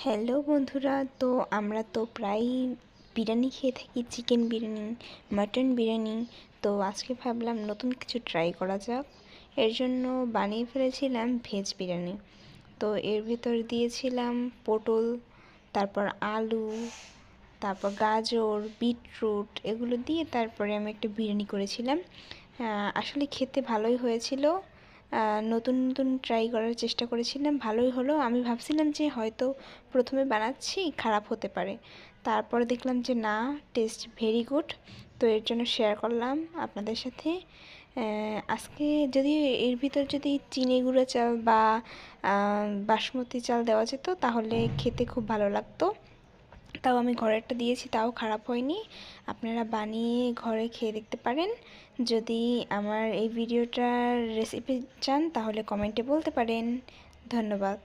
Hello বন্ধুরা, তো আমরা তো প্রায়ই বিরিয়ানি খেয়ে থাকি, চিকেন বিরিয়ানি, মাটন বিরিয়ানি। তো আজকে ভাবলাম নতুন কিছু ট্রাই করা যাক। এর জন্য বানিয়ে ফেলেছিলাম ভেজ বিরিয়ানি। তো এর ভিতর দিয়েছিলাম পটল, তারপর আলু, তারপর গাজর, বিটরুট, এগুলো দিয়ে তারপরে আমি একটা বিরিয়ানি করেছিলাম। আসলে খেতে ভালোই হয়েছিল। নতুন নতুন ট্রাই করার চেষ্টা করেছিলাম, ভালোই হলো। আমি ভাবছিলাম যে হয়তো প্রথমে বানাচ্ছি, খারাপ হতে পারে। তারপরে দেখলাম যে না, টেস্ট ভেরি গুড। তো এর জন্য শেয়ার করলাম আপনাদের সাথে। আজকে যদি এর ভিতর যদি চিনি গুঁড়া চাল বা বাসমতি চাল দেওয়া যেত তাহলে খেতে খুব ভালো লাগতো। তাও আমি ঘরেরটা দিয়েছি, তাও খারাপ হয়নি। আপনারা বানিয়ে ঘরে খেয়ে দেখতে পারেন। যদি আমার এই ভিডিওটার রেসিপি চান তাহলে কমেন্টে বলতে পারেন। ধন্যবাদ।